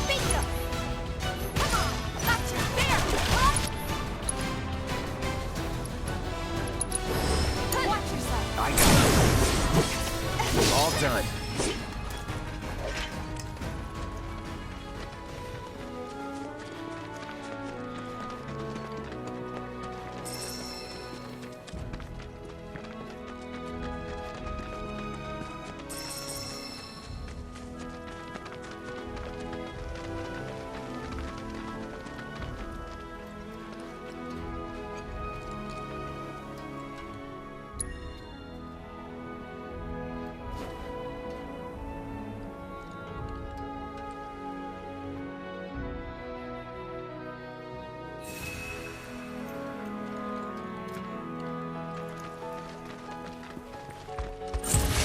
Bingo! Come on! Gotcha! There! Huh? Watch yourself! I got it. All done.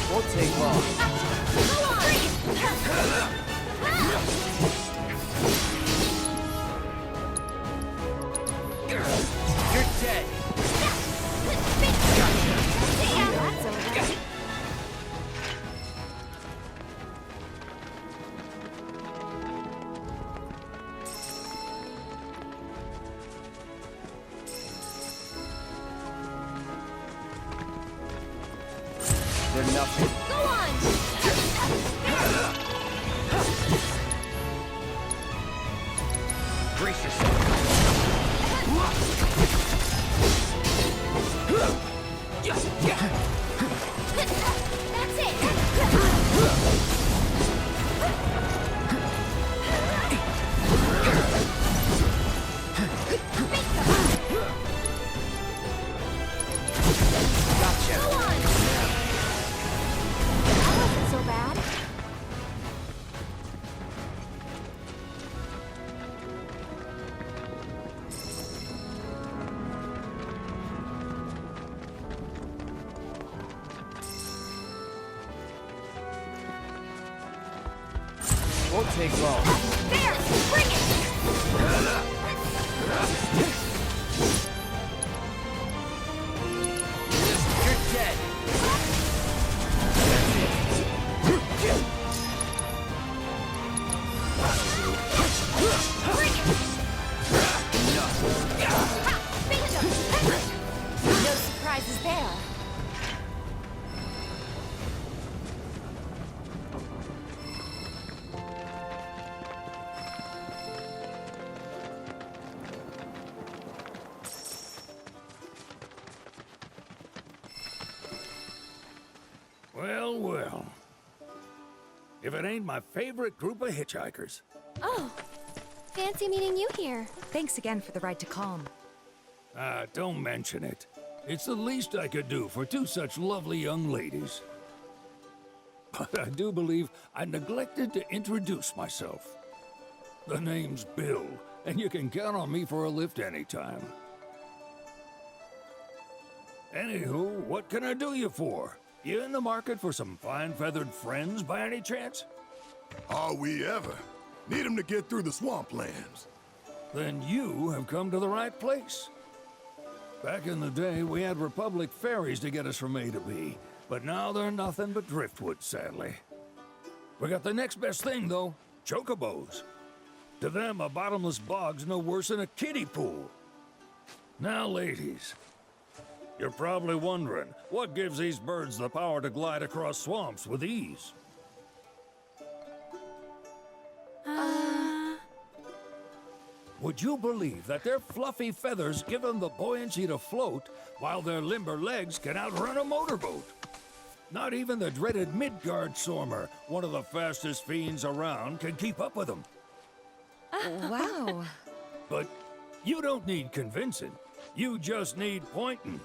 Won't take long. Go on! You're dead. Yeah, that's over. They're nothing. Go on! Brace yourself. That's it! Gotcha. Go on! That wasn't so bad. Won't take long. There! Bring it! You're dead. Bring it! Ha! Bingo! No surprises there. Well, well. If it ain't my favorite group of hitchhikers. Oh, fancy meeting you here. Thanks again for the ride to Calm. Ah, don't mention it. It's the least I could do for two such lovely young ladies. But I do believe I neglected to introduce myself. The name's Bill, and you can count on me for a lift anytime. Anywho, what can I do you for? You in the market for some fine feathered friends by any chance? Are we ever? Need him to get through the swamplands. Then you have come to the right place. Back in the day, we had Republic ferries to get us from A to B, but now they're nothing but driftwood, sadly. We got the next best thing, though, chocobos. To them, a bottomless bog's no worse than a kiddie pool. Now, ladies, you're probably wondering, what gives these birds the power to glide across swamps with ease? Would you believe that their fluffy feathers give them the buoyancy to float, while their limber legs can outrun a motorboat? Not even the dreaded Midgard Sormer, one of the fastest fiends around, can keep up with them. Wow. But you don't need convincing. You just need pointing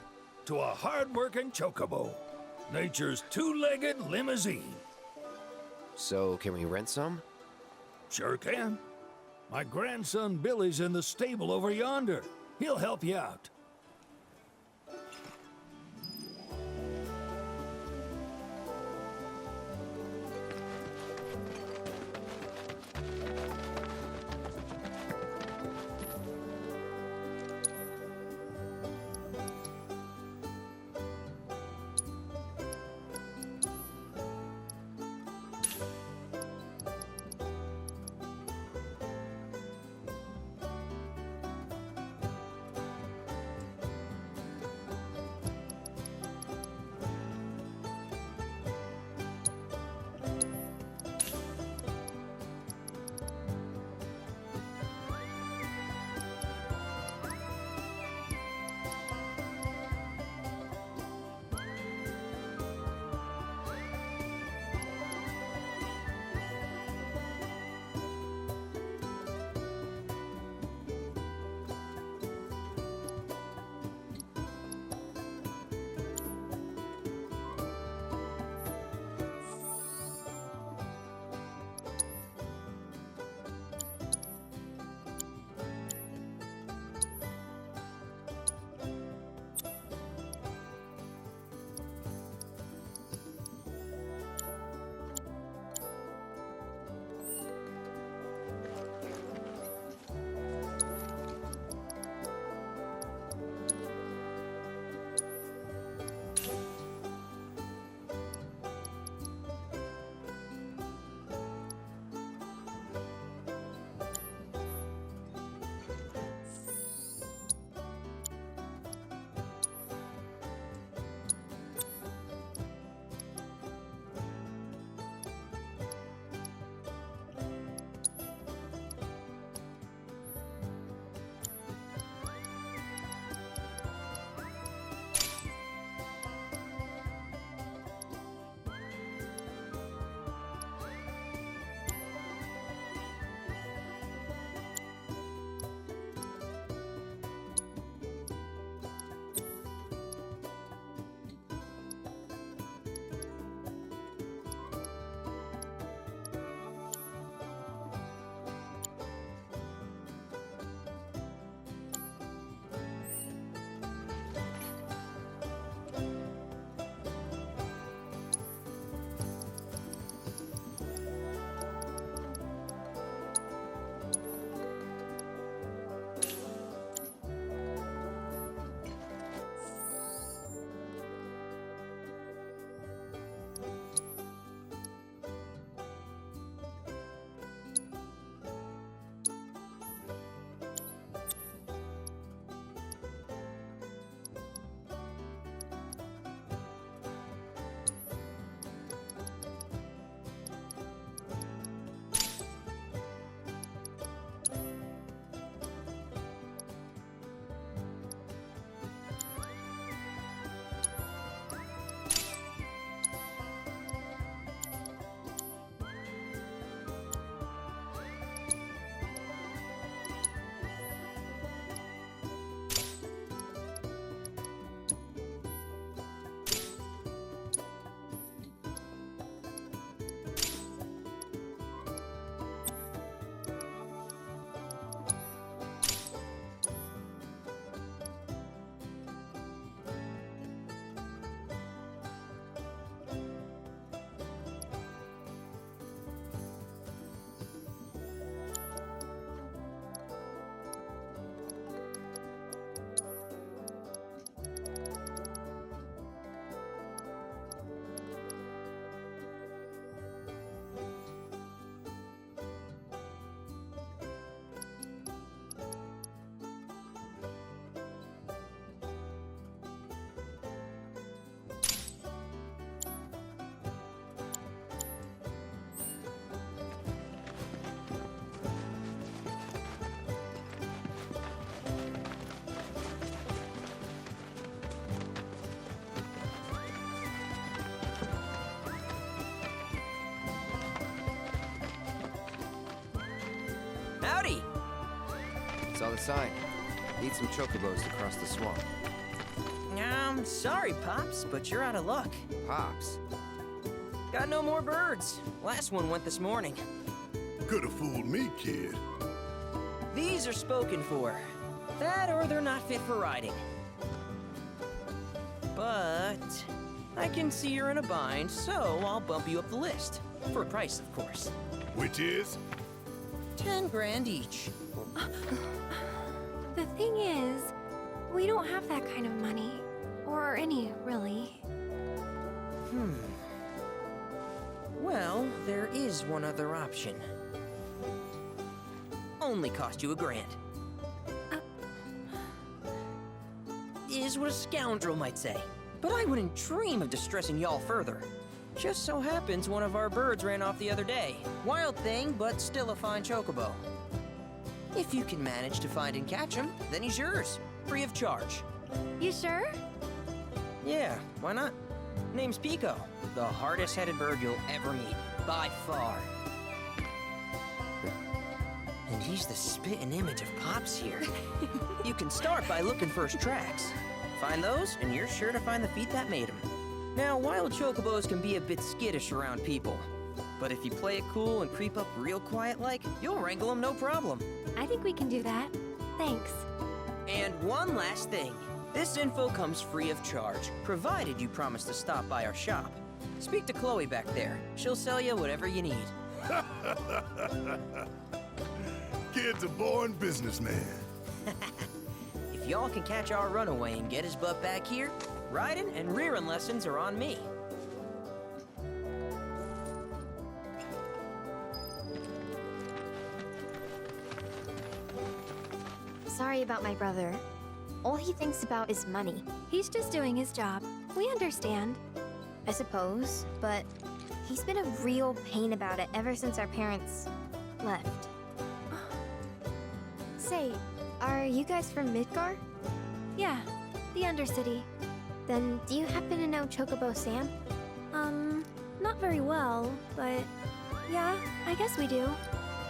to a hard-working chocobo. Nature's two-legged limousine. So, can we rent some? Sure can. My grandson Billy's in the stable over yonder. He'll help you out. the sign. Need some chocobos to cross the swamp. Sorry, Pops, but you're out of luck. Pops. Got no more birds. Last one went this morning. Could have fooled me, kid. These are spoken for. That or they're not fit for riding. But I can see you're in a bind, so I'll bump you up the list. For a price, of course. Which is? 10 grand each. The thing is, we don't have that kind of money. Or any, really. Well, there is one other option. Only cost you $1,000. Is what a scoundrel might say. But I wouldn't dream of distressing y'all further. Just so happens one of our birds ran off the other day. Wild thing, but still a fine chocobo. If you can manage to find and catch him, then he's yours. Free of charge. You sure? Yeah, why not? Name's Pico, the hardest-headed bird you'll ever meet, by far. And he's the spitting image of Pops here. You can start by looking for his tracks. Find those, and you're sure to find the feet that made him. Now, wild chocobos can be a bit skittish around people. But if you play it cool and creep up real quiet-like, you'll wrangle them no problem. I think we can do that. Thanks. And one last thing. This info comes free of charge, provided you promise to stop by our shop. Speak to Chloe back there. She'll sell you whatever you need. Kid's a born businessman. If y'all can catch our runaway and get his butt back here, riding and rearing lessons are on me. Sorry about my brother. All he thinks about is money, He's just doing his job. We understand. I suppose, but he's been a real pain about it ever since our parents left. Say, are you guys from Midgar? Yeah, the Undercity. Then do you happen to know Chocobo Sam? Not very well, but yeah, I guess we do.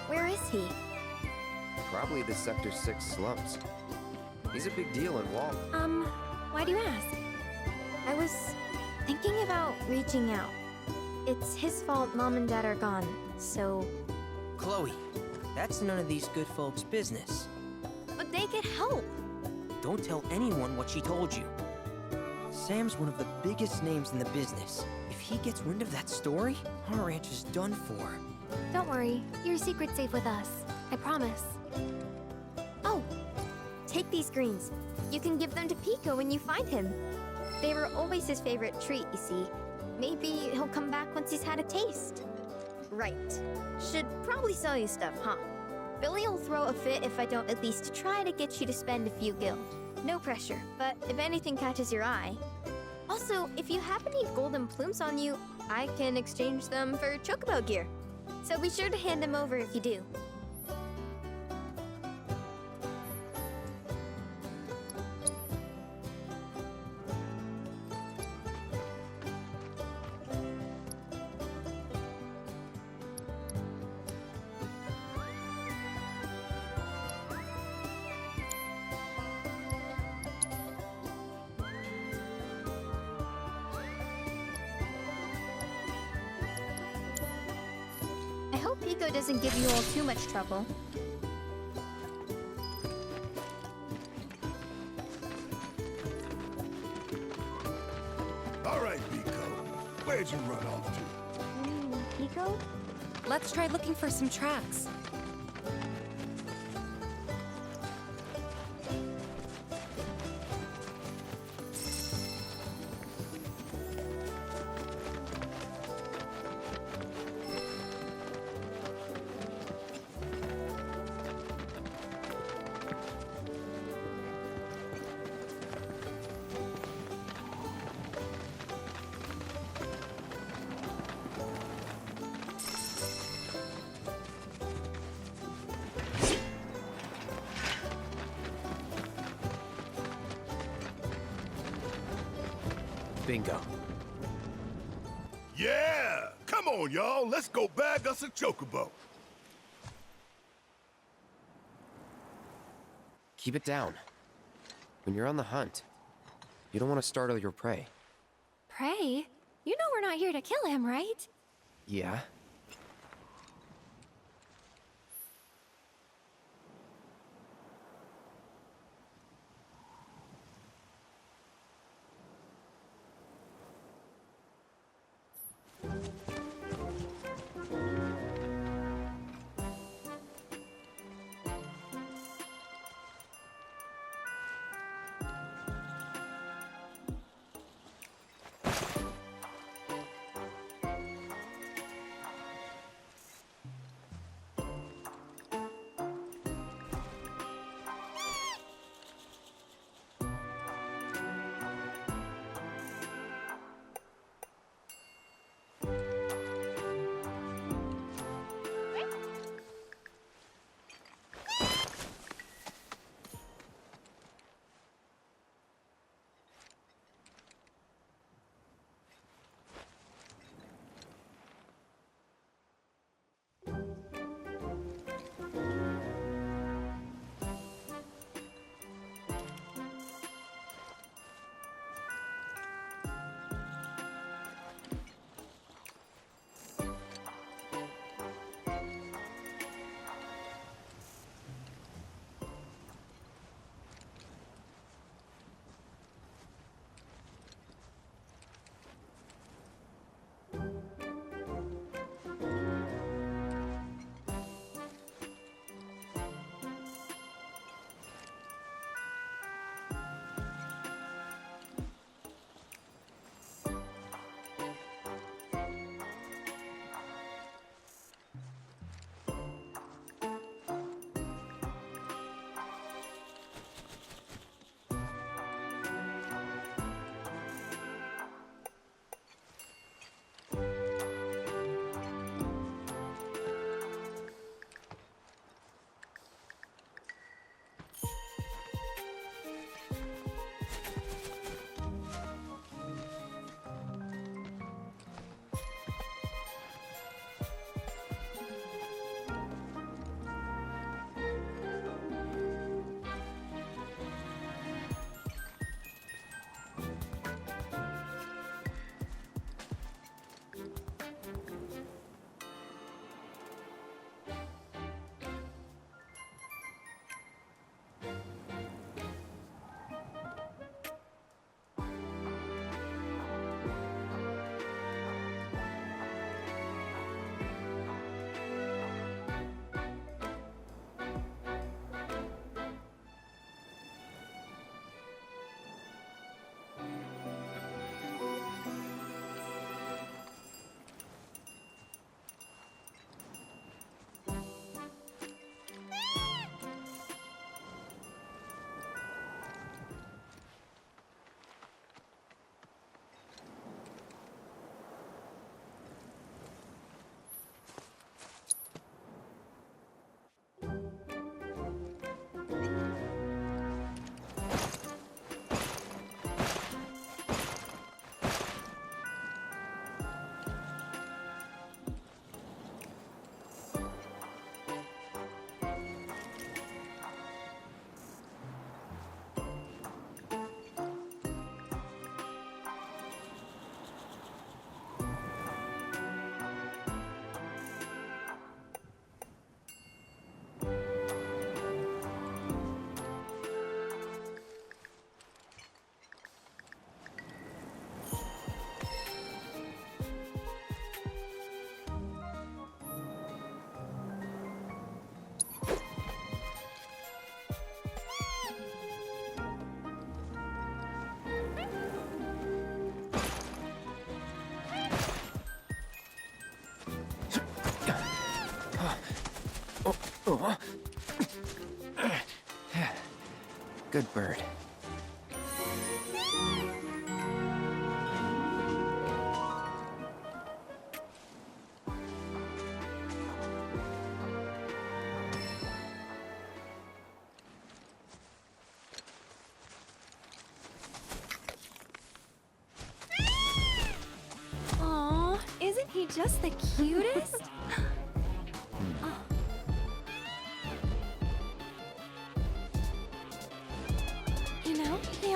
Where is he? Probably the Sector 6 slums. He's a big deal in Wall. Why do you ask? I was thinking about reaching out. It's his fault Mom and Dad are gone, so... Chloe, that's none of these good folks' business. But they could help! Don't tell anyone what she told you. Sam's one of the biggest names in the business. If he gets wind of that story, our ranch is done for. Don't worry, your secret's safe with us. I promise. Oh! Take these greens. You can give them to Pico when you find him. They were always his favorite treat, you see. Maybe he'll come back once he's had a taste. Right. Should probably sell you stuff, huh? Billy'll throw a fit if I don't at least try to get you to spend a few gil. No pressure, but if anything catches your eye... Also, if you have any golden plumes on you, I can exchange them for chocobo gear. So be sure to hand them over if you do. I hope Pico doesn't give you all too much trouble. All right, Pico. Where'd you run off to? Pico? Let's try looking for some tracks. Bingo. Yeah! Come on, y'all. Let's go bag us a chocobo. Keep it down. When you're on the hunt, you don't want to startle your prey. Prey? You know we're not here to kill him, right? Yeah? Good bird. Aw, isn't he just the cutest?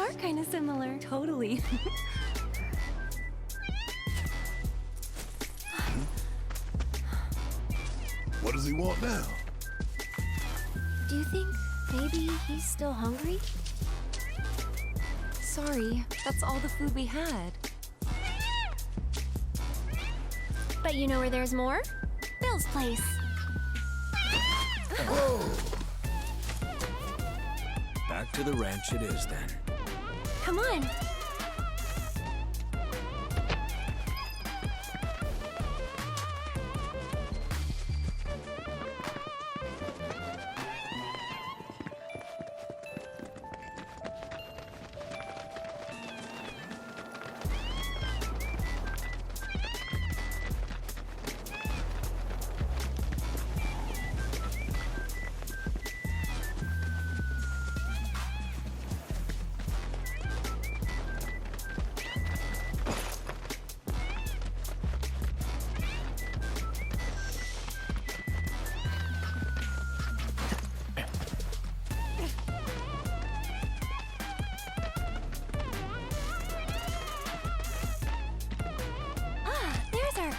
are kind of similar. Totally. What does he want now? Do you think maybe he's still hungry? Sorry, that's all the food we had. But you know where there's more? Bill's place. Back to the ranch it is then. Come on.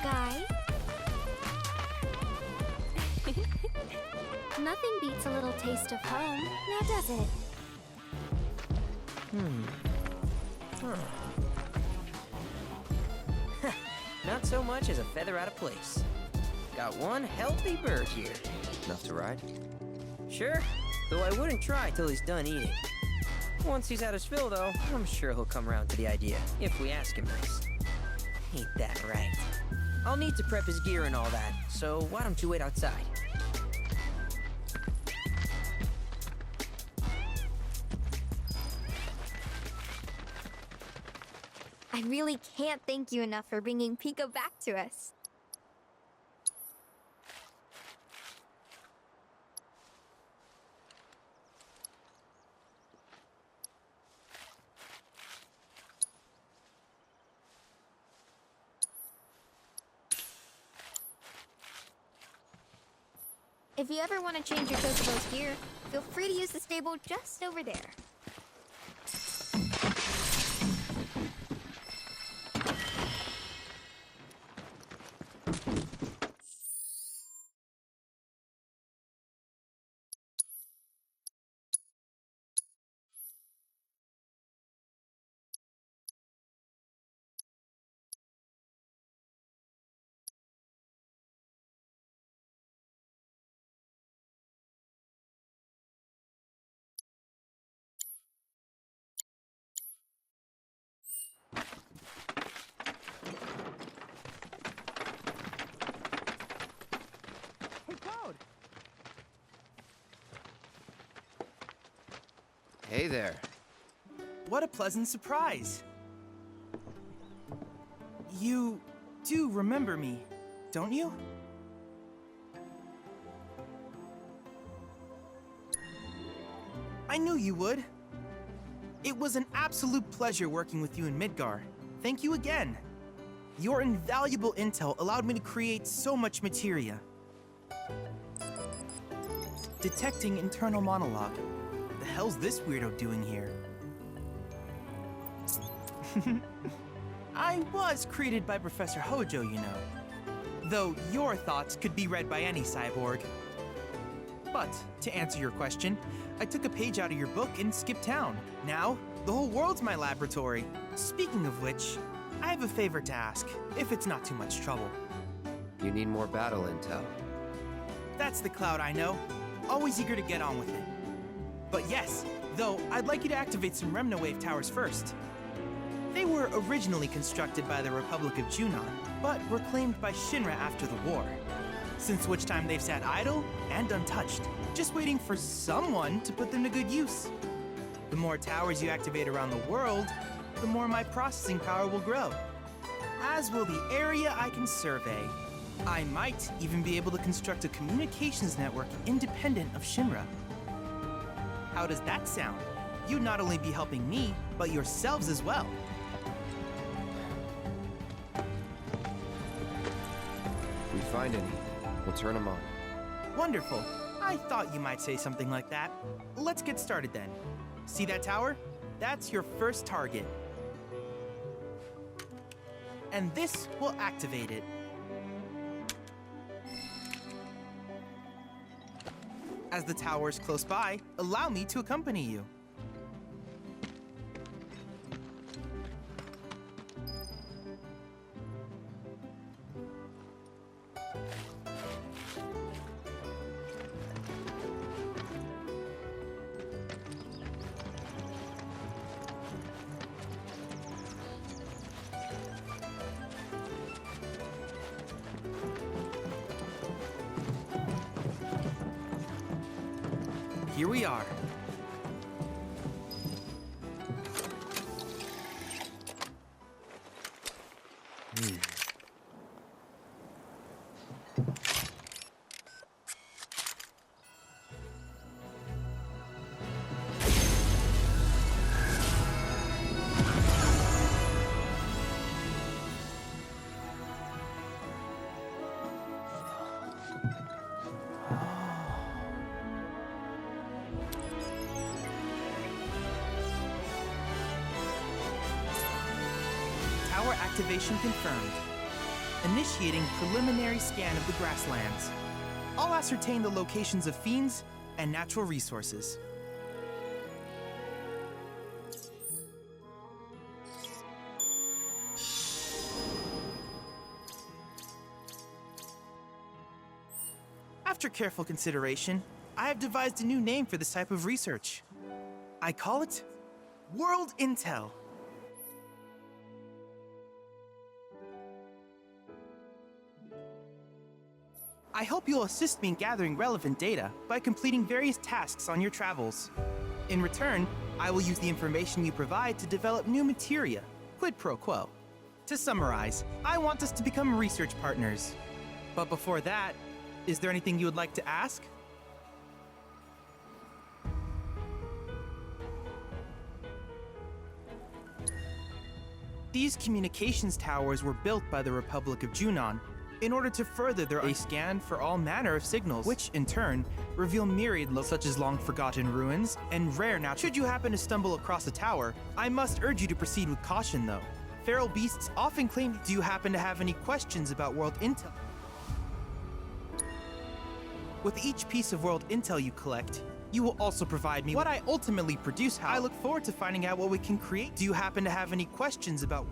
Guy. Nothing beats a little taste of home, now does it? Not so much as a feather out of place. Got one healthy bird here. Enough to ride? Sure, though I wouldn't try till he's done eating. Once he's had his fill, though, I'm sure he'll come around to the idea, if we ask him nice. Ain't that right? I'll need to prep his gear and all that, so why don't you wait outside? I really can't thank you enough for bringing Pico back to us. If you ever want to change your Chocobo's gear, feel free to use the stable just over there. Hey there. What a pleasant surprise. You do remember me, don't you? I knew you would. It was an absolute pleasure working with you in Midgar. Thank you again. Your invaluable intel allowed me to create so much materia. Detecting internal monologue. The hell's this weirdo doing here? I was created by Professor Hojo, you know. Though your thoughts could be read by any cyborg. But, to answer your question, I took a page out of your book and skipped town. Now, the whole world's my laboratory. Speaking of which, I have a favor to ask, if it's not too much trouble. You need more battle intel. That's the Cloud I know. Always eager to get on with it. But yes, though, I'd like you to activate some Remnawave towers first. They were originally constructed by the Republic of Junon, but were claimed by Shinra after the war. Since which time they've sat idle and untouched, just waiting for someone to put them to good use. The more towers you activate around the world, the more my processing power will grow. As will the area I can survey. I might even be able to construct a communications network independent of Shinra. How does that sound? You'd not only be helping me, but yourselves as well. If we find any, we'll turn them on. Wonderful. I thought you might say something like that. Let's get started then. See that tower? That's your first target. And this will activate it. As the tower is close by, allow me to accompany you. Here we are. Tower activation confirmed. Initiating preliminary scan of the grasslands. I'll ascertain the locations of fiends and natural resources. After careful consideration, I have devised a new name for this type of research. I call it World Intel. I hope you'll assist me in gathering relevant data by completing various tasks on your travels. In return, I will use the information you provide to develop new materia, quid pro quo. To summarize, I want us to become research partners. But before that, is there anything you would like to ask? These communications towers were built by the Republic of Junon in order to further they scan for all manner of signals, which in turn reveal myriad such as long-forgotten ruins and rare natural. Should you happen to stumble across a tower, I must urge you to proceed with caution though. Feral beasts often claim. Do you happen to have any questions about world intel? With each piece of world intel you collect, you will also provide me what I ultimately produce. I look forward to finding out what we can create. Do you happen to have any questions about...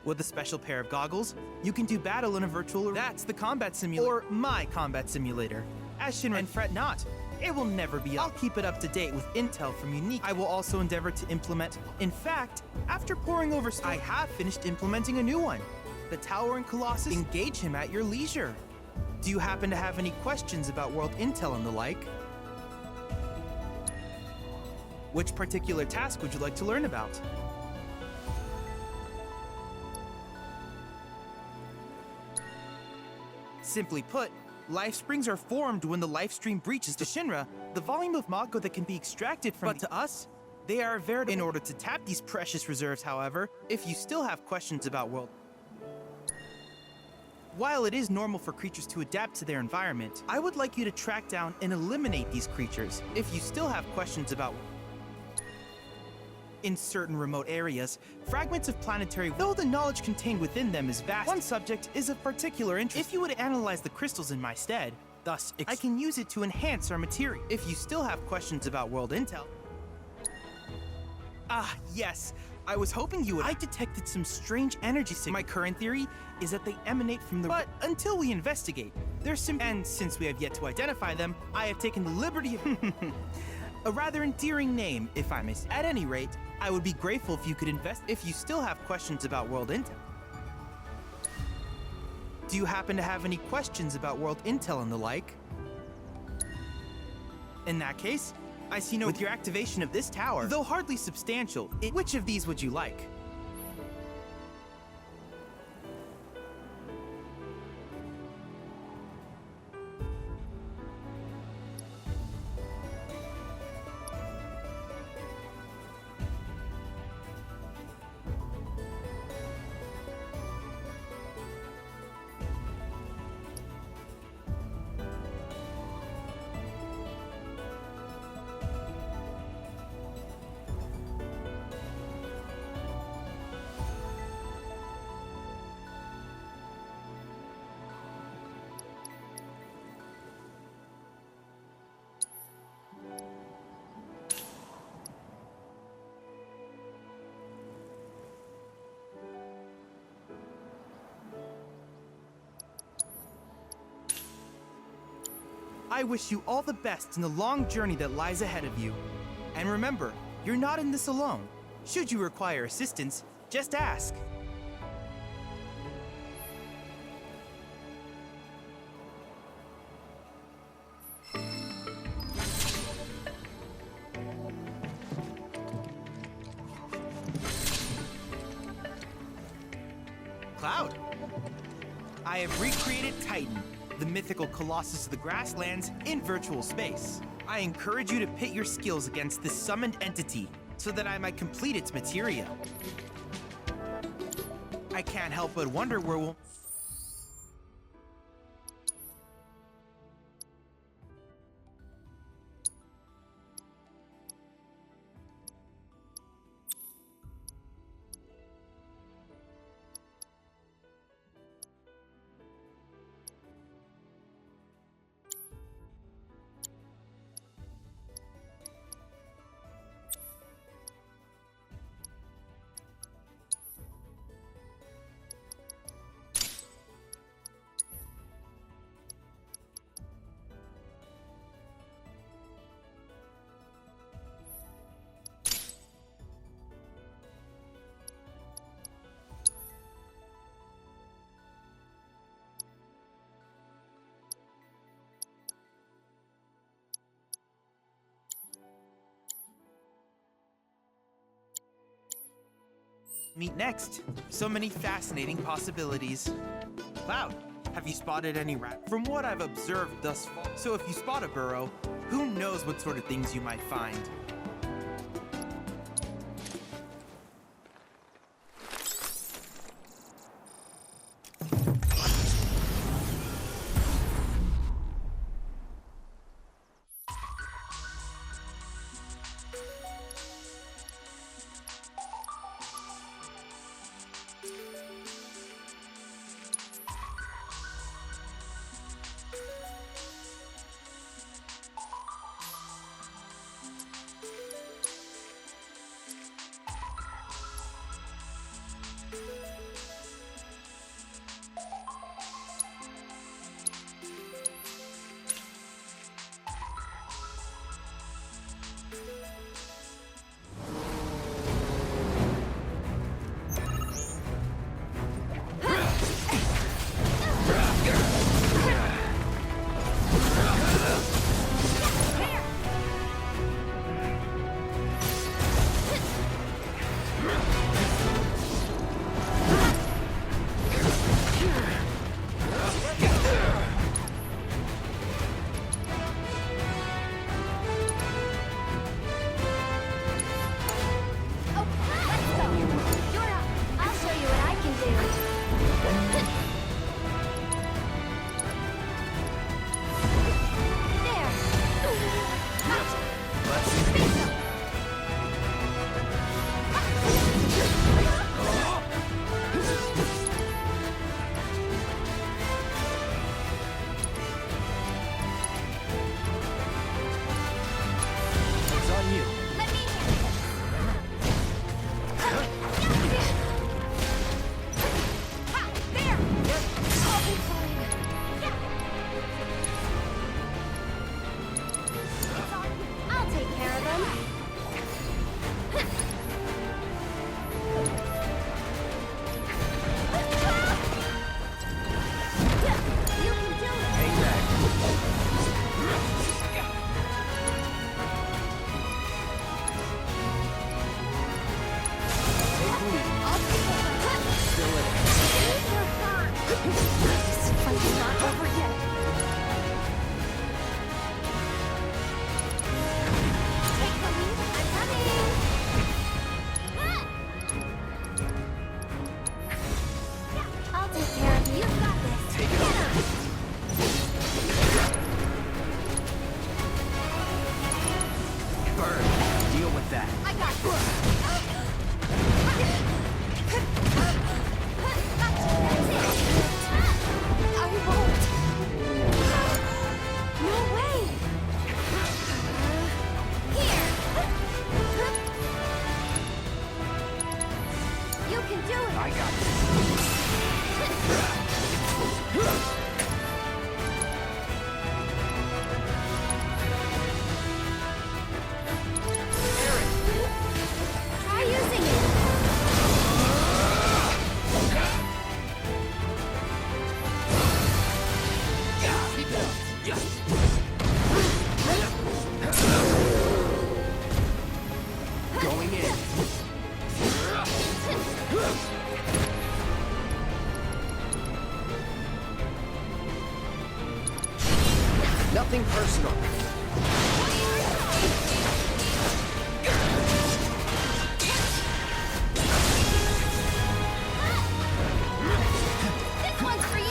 With a special pair of goggles, you can do battle in a virtual... That's the combat simulator. Or my combat simulator. As Shinra, and fret not, it will never be up. I'll keep it up to date with intel from unique... I will also endeavor to implement... In fact, after poring over... I have finished implementing a new one. The Tower and Colossus. Engage him at your leisure. Do you happen to have any questions about world intel and the like? Which particular task would you like to learn about? Simply put, life springs are formed when the life stream breaches. To Shinra, the volume of Mako that can be extracted from... But to us, they are veritable. In order to tap these precious reserves, however, if you still have questions about world... While it is normal for creatures to adapt to their environment, I would like you to track down and eliminate these creatures if you still have questions about... In certain remote areas, fragments of planetary... Though the knowledge contained within them is vast, one subject is of particular interest. If you would analyze the crystals in my stead, thus I can use it to enhance our material. If you still have questions about world intel... Ah, yes. I was hoping you would... I detected some strange energy signals. My current theory is that they emanate from the... But until we investigate, they're simply... And since we have yet to identify them, I have taken the liberty of... A rather endearing name, if I may say. At any rate, I would be grateful if you could invest... If you still have questions about world intel. Do you happen to have any questions about world intel and the like? In that case, I see no... With your activation of this tower, though hardly substantial, which of these would you like? I wish you all the best in the long journey that lies ahead of you. And remember, you're not in this alone. Should you require assistance, just ask. Cloud. I have recreated Titan, the mythical colossus of the grasslands, in virtual space. I encourage you to pit your skills against this summoned entity so that I might complete its materia. I can't help but wonder where we'll... meet next. So many fascinating possibilities. Cloud, have you spotted any rat? From what I've observed thus far. So if you spot a burrow, who knows what sort of things you might find. Going in. Nothing personal. This one's for you!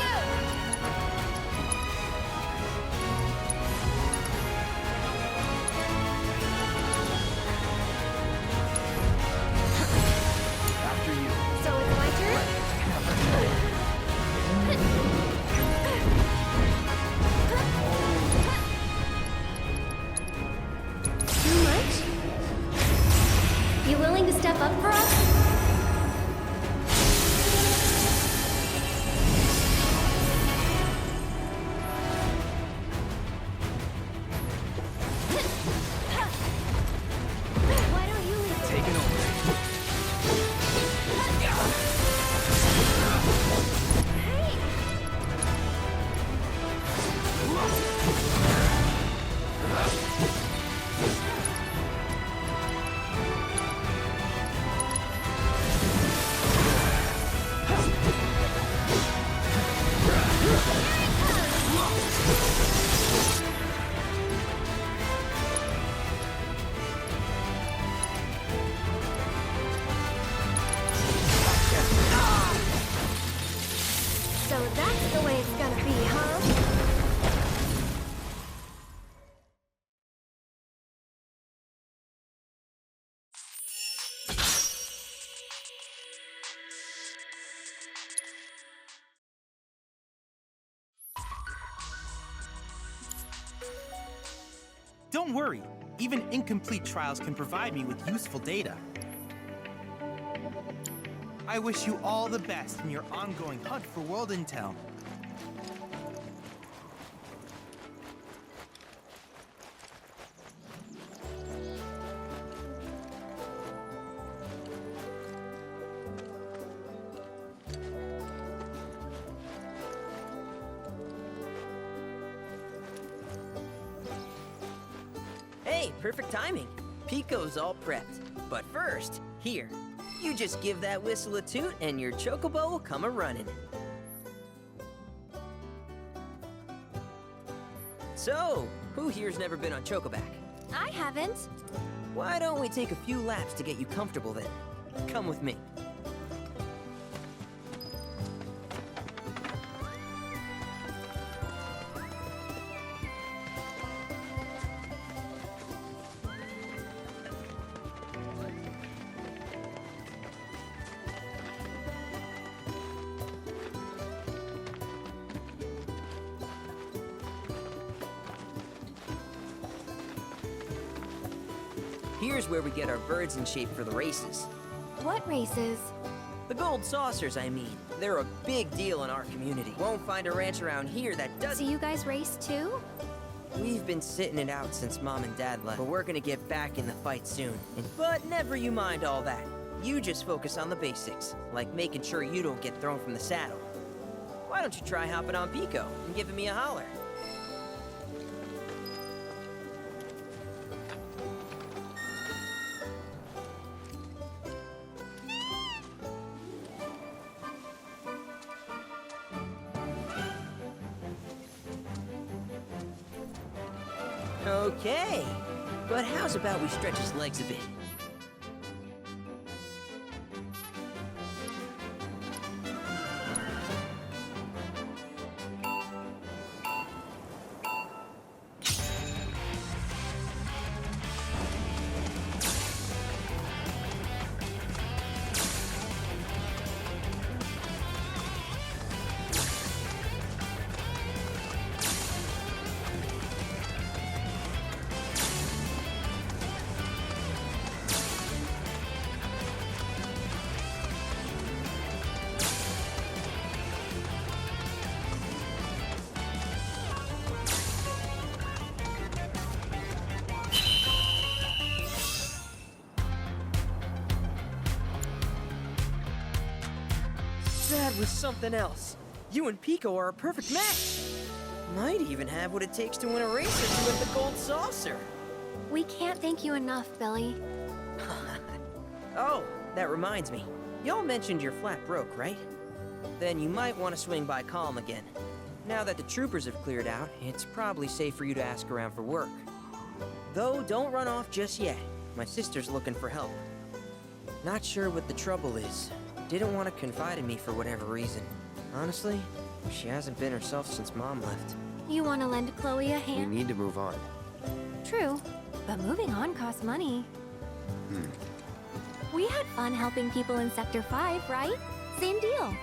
After you. So it's my turn? Too much? You willing to step up for us? Why don't you lead the way? Taking over. So that's the way it's gonna be, huh? Don't worry, even incomplete trials can provide me with useful data. I wish you all the best in your ongoing hunt for world intel. Hey, perfect timing. Pico's all prepped. But first, here. You just give that whistle a toot and your chocobo will come a-running. So, who here's never been on Chocoback? I haven't. Why don't we take a few laps to get you comfortable then? Come with me. Here's where we get our birds in shape for the races. What races? The gold saucers, I mean. They're a big deal in our community. Won't find a ranch around here that So doesn't. you guys race too? We've been sitting it out since Mom and Dad left, but we're gonna get back in the fight soon. But never you mind all that. You just focus on the basics, like making sure you don't get thrown from the saddle. Why don't you try hopping on Pico and giving me a holler? Okay, but how's about we stretch his legs a bit? That was something else. You and Pico are a perfect match. Might even have what it takes to win a race or two at the Gold Saucer. We can't thank you enough, Billy. Oh, that reminds me. Y'all mentioned your flat broke, right? Then you might want to swing by Calm again. Now that the troopers have cleared out, it's probably safe for you to ask around for work. Though, don't run off just yet. My sister's looking for help. Not sure what the trouble is. Didn't want to confide in me for whatever reason. Honestly, she hasn't been herself since Mom left. You want to lend Chloe a We hand? need to move on. True, but moving on costs money. We had fun helping people in Sector 5, right? Same deal.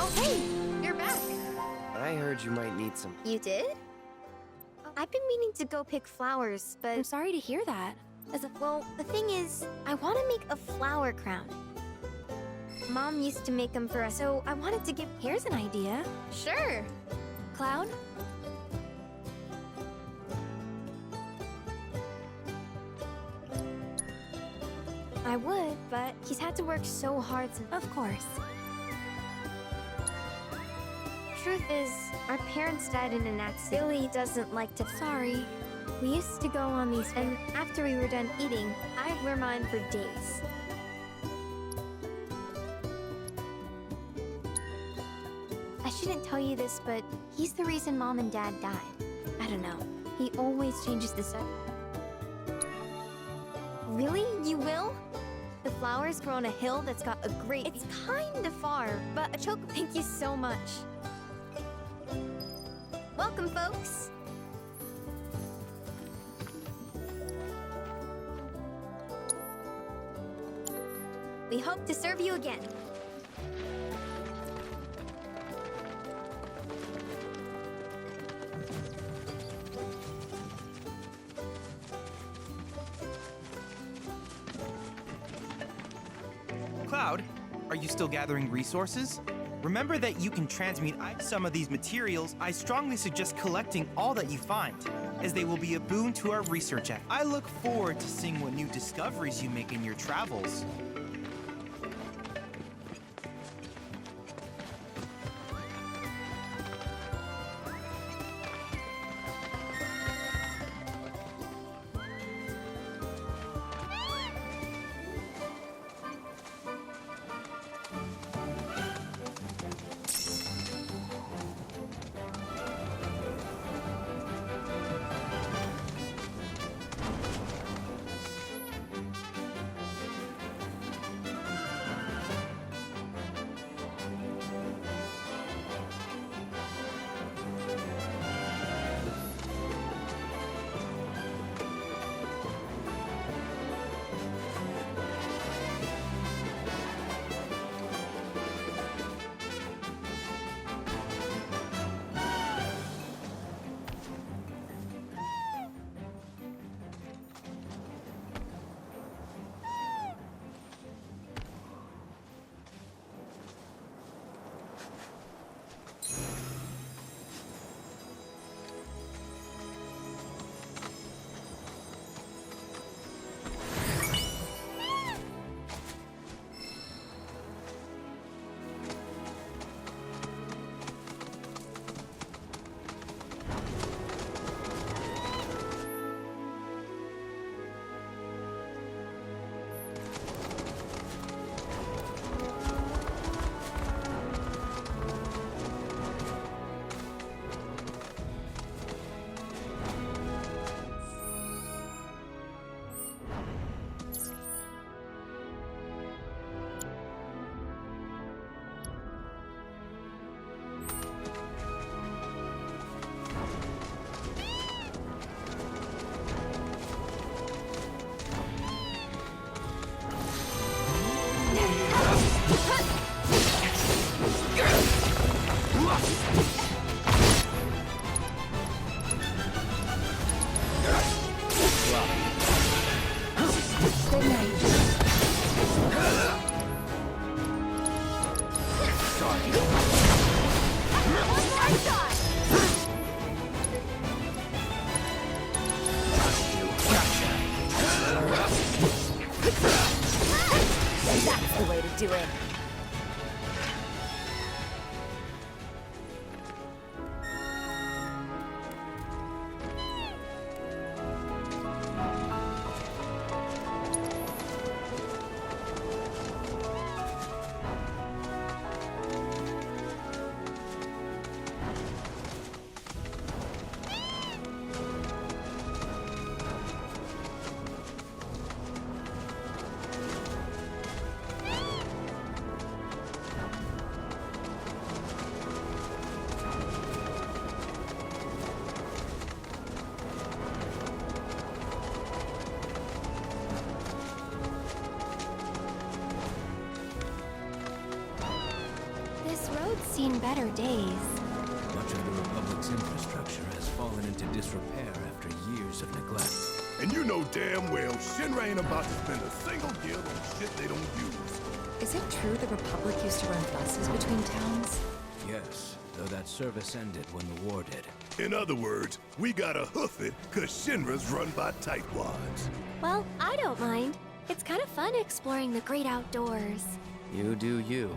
Oh, hey! You're back. I heard you might need some. You did? I've been meaning to go pick flowers, I'm but... sorry to hear that. Well, the thing is, I want to make a flower crown. Mom used to make them for us, so I wanted to give... Here's an idea. Sure! Cloud? I would, but he's had to work so hard since... Of course. Truth is, our parents died in an accident. Billy doesn't like to... Sorry. We used to go on these, and after we were done eating, I'd wear mine for days. I shouldn't tell you this, but he's the reason Mom and Dad died. I don't know. He always changes the subject. Really? You will? The flowers grow on a hill that's got a great... It's kind of far, but Choco, thank you so much. Welcome, folks! We hope to serve you again. Cloud, are you still gathering resources? Remember that you can transmute some of these materials. I strongly suggest collecting all that you find, as they will be a boon to our research effort. I look forward to seeing what new discoveries you make in your travels. do it. This road's seen better days. Much of the Republic's infrastructure has fallen into disrepair after years of neglect. And you know damn well Shinra ain't about to spend a single gil on shit they don't use. Is it true the Republic used to run buses between towns? Yes, though that service ended when the war did. In other words, we gotta hoof it, cause Shinra's run by tightwads. Well, I don't mind. It's kind of fun exploring the great outdoors. You do you.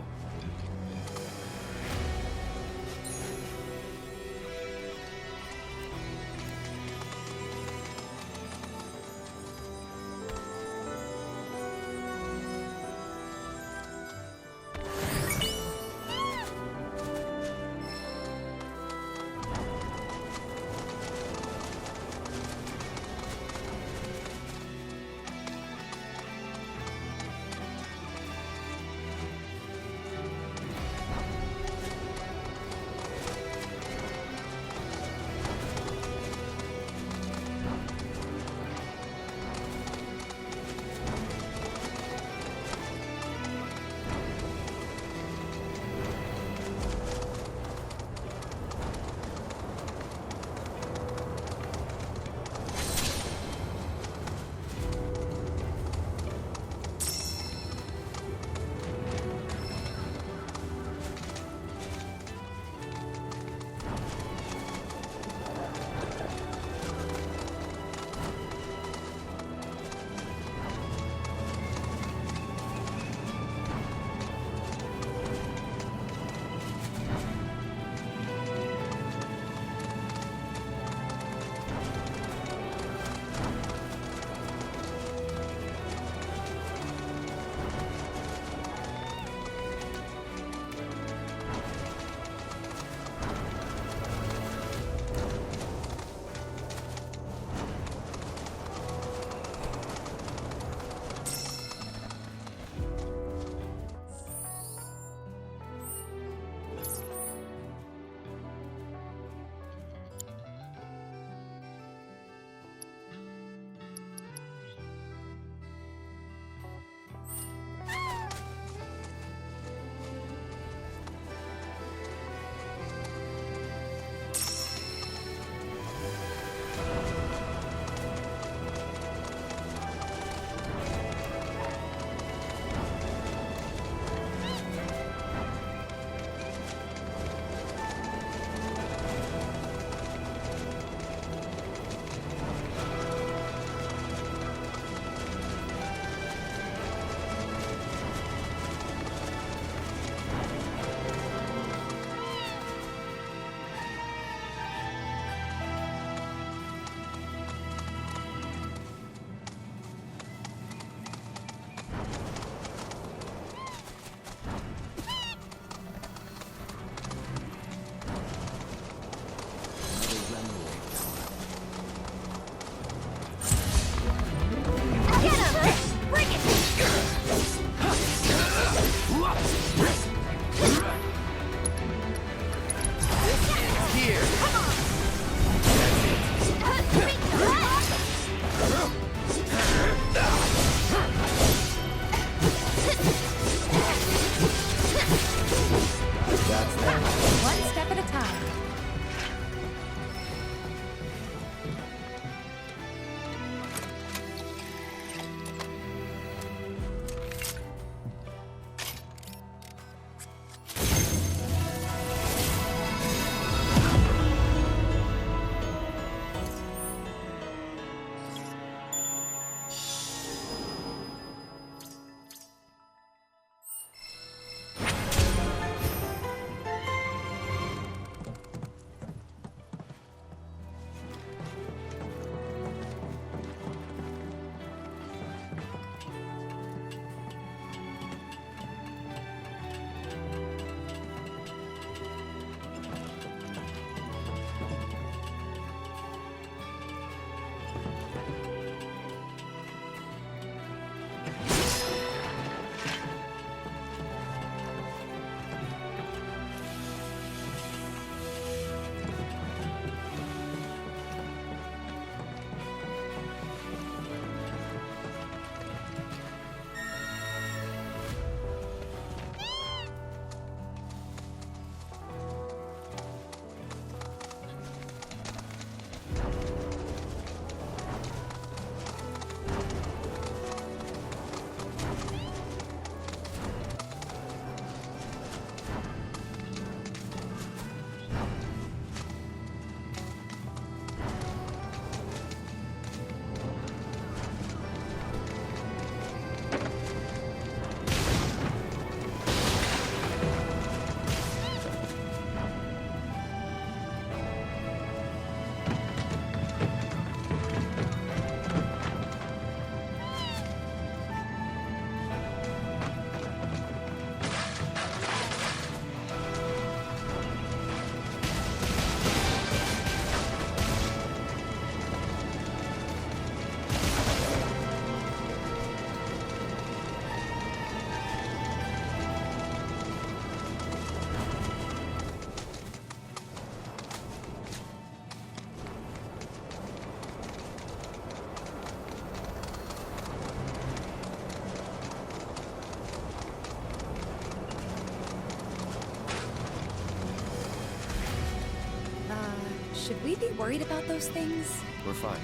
Should we be worried about those things? We're fine,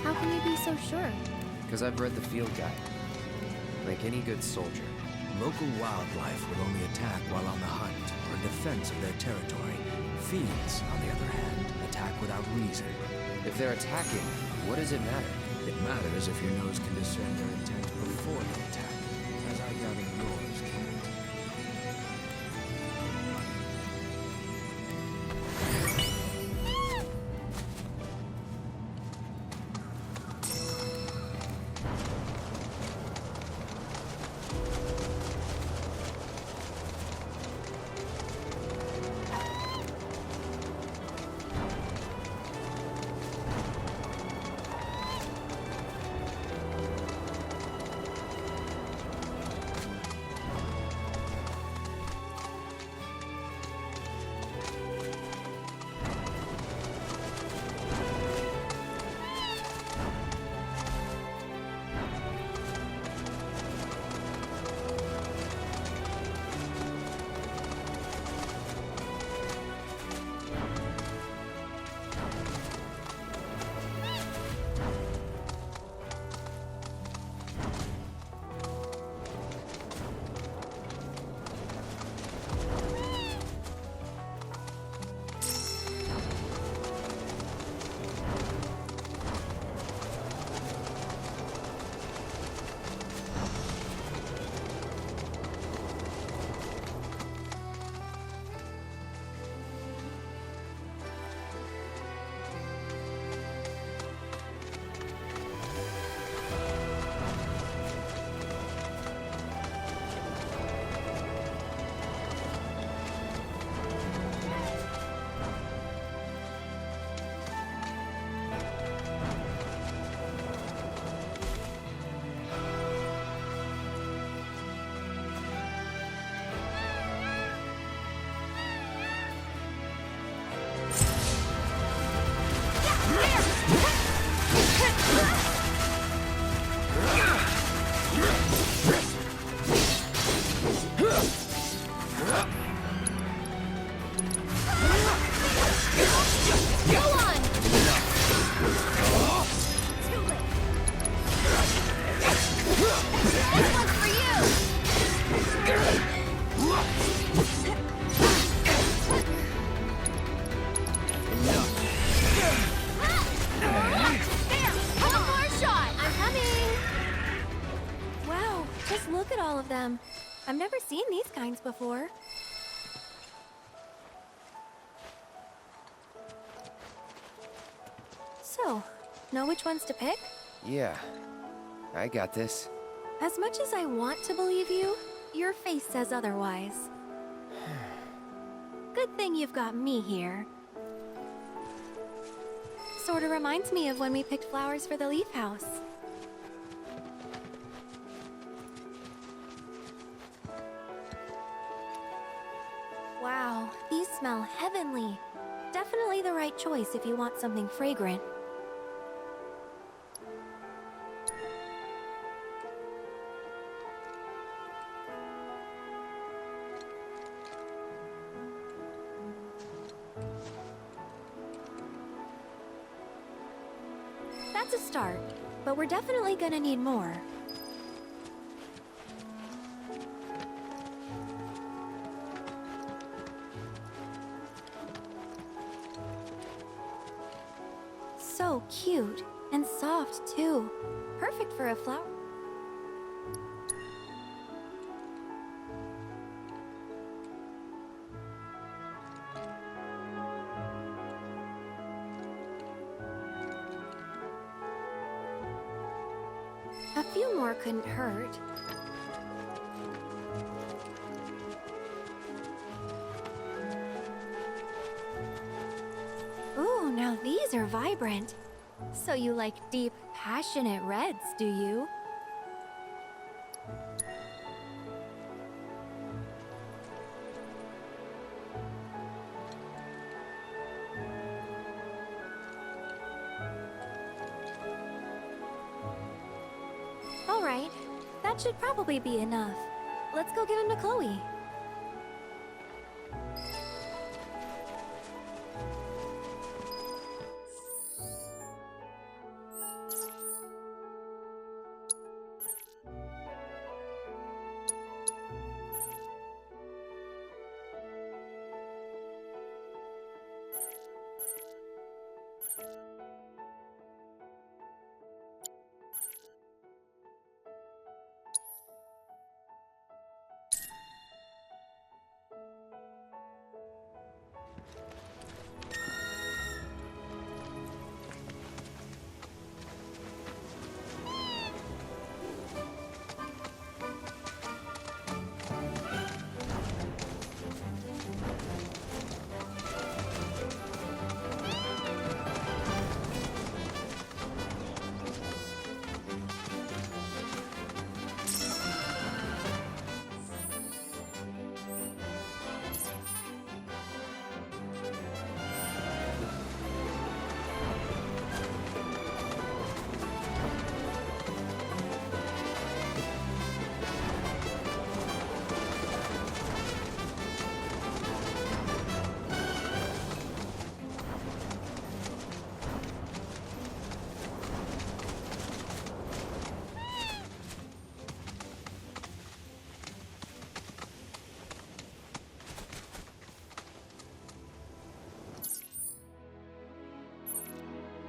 How can you be so sure? because I've read the field guide. Like any good soldier. Local wildlife would only attack while on the hunt or in defense of their territory. Fiends, on the other hand, attack without reason. If they're attacking, what does it matter? It matters if your nose can discern their intent before they attack, as I gather yours can't. Look at all of them. I've never seen these kinds before. So, know which ones to pick? Yeah, I got this. As much as I want to believe you, your face says otherwise. Good thing you've got me here. Sorta reminds me of when we picked flowers for the leaf house. Wow, these smell heavenly. Definitely the right choice if you want something fragrant. That's a start, but we're definitely gonna need more. So cute, and soft too. Perfect for a flower. A few more couldn't hurt. Ooh, now these are vibrant. So you like deep, passionate reds, do you? All right, that should probably be enough. Let's go give him to Chloe.